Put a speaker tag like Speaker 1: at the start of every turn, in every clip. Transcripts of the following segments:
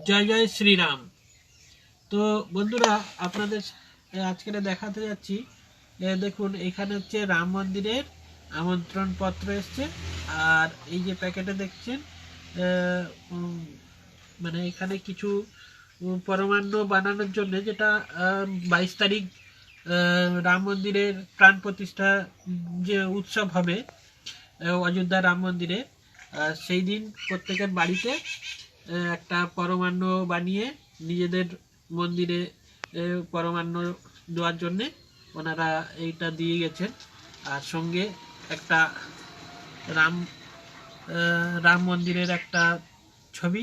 Speaker 1: জয় জয় শ্রীরাম। তো বন্ধুরা, আপনাদের আজকে দেখাতে যাচ্ছি। দেখুন, এখানে হচ্ছে রাম মন্দিরের আমন্ত্রণ পত্র এসছে। আর এই যে প্যাকেটে দেখছেন, মানে এখানে কিছু পরমান্ন বানানোর জন্য, যেটা 22 তারিখ রাম মন্দিরের প্রাণ প্রতিষ্ঠা যে উৎসব হবে অযোধ্যা রাম মন্দিরে, সেই দিন প্রত্যেকের বাড়িতে একটা পরমান্ন বানিয়ে নিজেদের মন্দিরে পরমান্ন দেওয়ার জন্যে ওনারা এইটা দিয়ে গেছেন। আর সঙ্গে একটা রাম মন্দিরের একটা ছবি,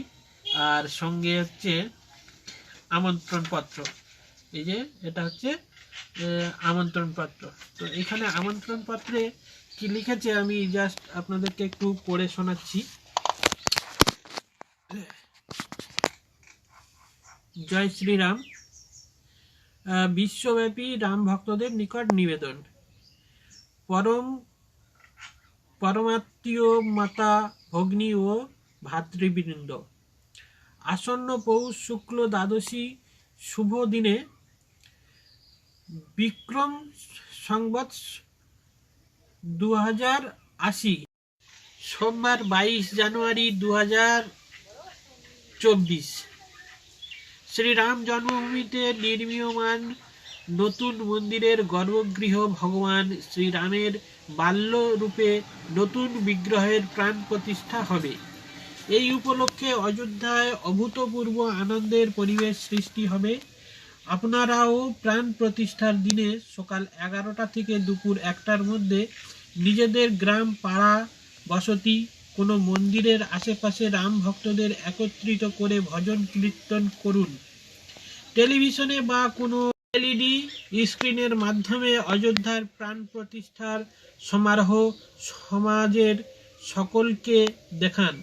Speaker 1: আর সঙ্গে হচ্ছে আমন্ত্রণ পত্র। এই যে এটা হচ্ছে আমন্ত্রণ পত্র। তো এখানে আমন্ত্রণ পত্রে কি লিখেছে আমি জাস্ট আপনাদেরকে একটু পড়ে শোনাচ্ছি। জয় শ্রীরাম। বিশ্বব্যাপী রাম ভক্তদের নিকট নিবেদন। পরমাত্মীয় মাতা ভগ্নী ও ভাতৃবৃন্দ, আসন্ন পৌষ শুক্ল দ্বাদশী শুভ দিনে বিক্রম সংবৎ 2080 সোমবার 22 জানুয়ারি 2024 শ্রীরাম জন্মভূমিতে নির্মীয়মান নতুন মন্দিরের গর্ভগৃহ ভগবান শ্রীরামের বাল্য রূপে নতুন বিগ্রহের প্রাণ প্রতিষ্ঠা হবে। এই উপলক্ষে অযোধ্যায় অভূতপূর্ব আনন্দের পরিবেশ সৃষ্টি হবে। আপনারাও প্রাণ প্রতিষ্ঠার দিনে সকাল 11টা থেকে দুপুর 1টার মধ্যে নিজেদের গ্রাম, পাড়া, বসতি কোনো মন্দিরের আশেপাশে রাম ভক্তদের একত্রিত করে ভজন কীর্তন করুন। টেলিভিশনে বা কোনো এলইডি স্ক্রিনের মাধ্যমে অযোধ্যার প্রাণ প্রতিষ্ঠার সমারোহ সমাজের সকলকে দেখান।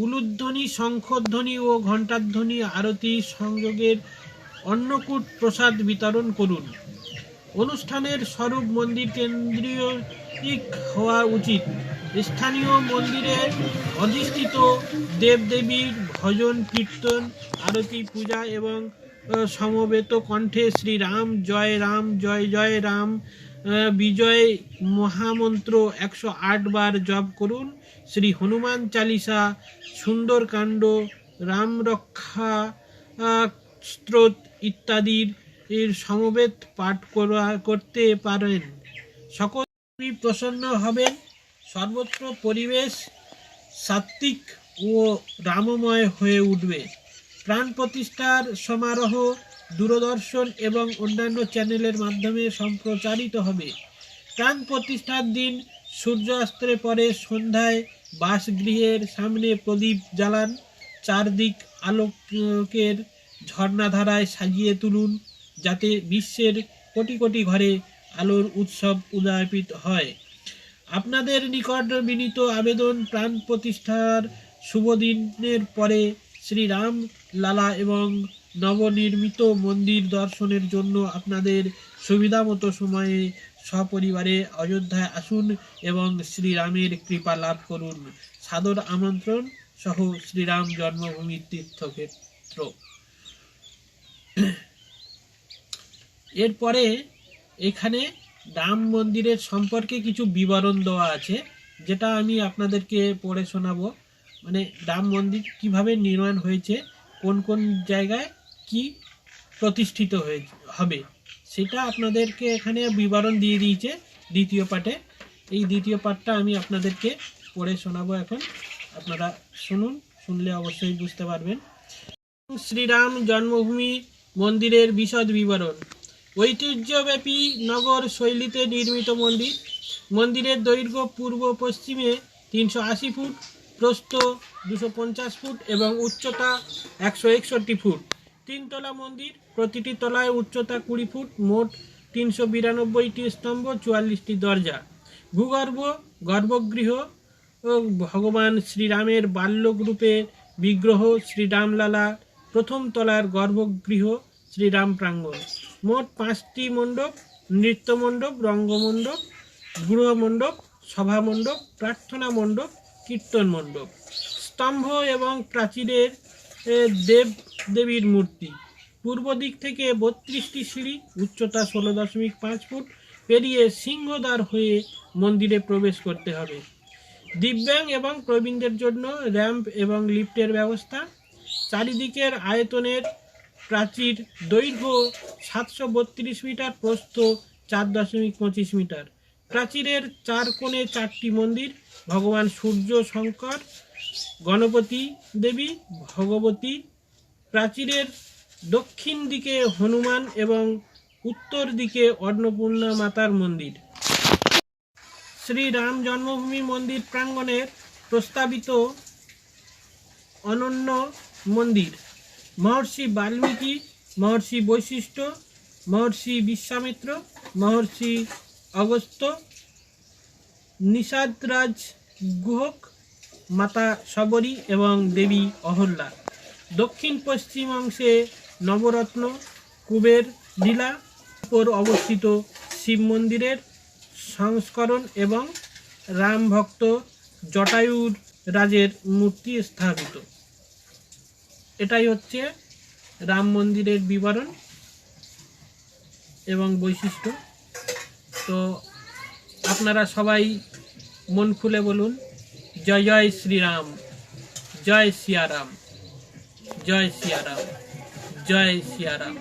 Speaker 1: উলুধ্বনি, শঙ্খধ্বনি ও ঘণ্টাধ্বনি আরতি সংযোগের অন্নকূট প্রসাদ বিতরণ করুন। অনুষ্ঠানের স্বরূপ মন্দির কেন্দ্রিক হওয়া উচিত। স্থানীয় মন্দিরে অধিষ্ঠিত দেবদেবীর ভজন, কীর্তন, আরতি, পূজা এবং সমবেত কণ্ঠে শ্রীরাম জয় রাম, জয় জয় রাম বিজয় মহামন্ত্র 108 বার জপ করুন। শ্রী হনুমান চালিসা, সুন্দরকাণ্ড, রাম রক্ষা স্তোত্র ইত্যাদির সমবেত পাঠ করতে পারেন। সকল প্রসন্ন হবেন। সর্বত্র পরিবেশ সাত্ত্বিক ও রামময় হয়ে উঠবে। প্রাণ প্রতিষ্ঠার সমারোহ দূরদর্শন এবং অন্যান্য চ্যানেলের মাধ্যমে সম্প্রচারিত হবে। প্রাণ প্রতিষ্ঠার দিন সূর্যাস্তের পরে সন্ধ্যায় বাসগৃহের সামনে প্রদীপ জ্বালান। চারদিক আলোকের ঝর্ণাধারায় সাজিয়ে তুলুন, যাতে বিশ্বের কোটি কোটি ঘরে আলোর উৎসব উদযাপিত হয়। আপনাদের নিকট বিনীত আবেদন, প্রাণ প্রতিষ্ঠার শুভ দিনের পরে শ্রীরাম লালা এবং নবনির্মিত মন্দির দর্শনের জন্য আপনাদের সুবিধামতো সময়ে সপরিবারে অযোধ্যায় আসুন এবং শ্রীরামের কৃপা লাভ করুন। সাদর আমন্ত্রণ সহ শ্রীরাম জন্মভূমি তীর্থক্ষেত্র। এরপরে এখানে রাম মন্দিরের সম্পর্কে কিছু বিবরণ দেওয়া আছে, যেটা আমি আপনাদেরকে পড়ে শোনাবো। মানে রাম মন্দির কিভাবে নির্মাণ হয়েছে, কোন কোন জায়গায় কি প্রতিষ্ঠিত হবে, সেটা আপনাদেরকে এখানে বিবরণ দিয়ে দিয়েছে দ্বিতীয় পাঠে। এই দ্বিতীয় পাঠটা আমি আপনাদেরকে পড়ে শোনাবো এখন। আপনারা শুনুন, শুনলে অবশ্যই বুঝতে পারবেন। শ্রীরাম জন্মভূমি মন্দিরের বিশদ বিবরণ। ঐতিহ্যব্যাপী নগর শৈলীতে নির্মিত মন্দির। মন্দিরের দৈর্ঘ্য পূর্ব পশ্চিমে 380 ফুট, প্রস্থ 250 ফুট এবং উচ্চতা 161 ফুট। তিনতলা মন্দির, প্রতিটি তলায় উচ্চতা 20 ফুট। মোট 392টি স্তম্ভ, 44টি দরজা। ভূগর্ভ গর্ভগৃহ, ভগবান শ্রীরামের বাল্যরূপের বিগ্রহ শ্রীরামলালা। প্রথম তলার গর্ভগৃহ শ্রীরাম প্রাঙ্গণ। মোট 5টি মণ্ডপ, নৃত্য মণ্ডপ, রঙ্গমণ্ডপ, গৃহমণ্ডপ, সভা মণ্ডপ, প্রার্থনা মণ্ডপ, কীর্তন মণ্ডপ। স্তম্ভ এবং প্রাচীরের দেব দেবীর মূর্তি। পূর্ব দিক থেকে 32টি সিঁড়ি, উচ্চতা 16.5 ফুট পেরিয়ে সিংহদ্বার হয়ে মন্দিরে প্রবেশ করতে হবে। দিব্যাঙ্গ এবং প্রবীণদের জন্য র্যাম্প এবং লিফটের ব্যবস্থা। চারিদিকের আয়তনের প্রাচীর দৈর্ঘ্য 732 মিটার, প্রস্থ 4.25 মিটার। প্রাচীরের 4 কোণে 4টি মন্দির, ভগবান সূর্য, শঙ্কর, গণপতি দেবী, ভগবতী। প্রাচীরের দক্ষিণ দিকে হনুমান এবং উত্তর দিকে অন্নপূর্ণা মাতার মন্দির। শ্রীরাম জন্মভূমি মন্দির প্রাঙ্গণের প্রস্তাবিত অনন্য মন্দির মহর্ষি বাল্মীকি, মহর্ষি বৈশিষ্ট্য, মহর্ষি বিশ্বামিত্র, মহর্ষি অগস্ত্য, নিষাদরাজ গুহক, মাতা শবরী এবং দেবী অহল্যা। দক্ষিণ পশ্চিম অংশে নবরত্ন, কুবের লীলা উপর অবস্থিত শিব মন্দিরের সংস্করণ এবং রাম ভক্ত জটায়ুর রাজের মূর্তি স্থাপিত। এটাই হচ্ছে রাম মন্দিরের বিবরণ এবং বৈশিষ্ট্য। তো আপনারা সবাই মন খুলে বলুন, জয় জয় শ্রীরাম, জয় সিয়ারাম, জয় সিয়ারাম, জয় সিয়ারাম।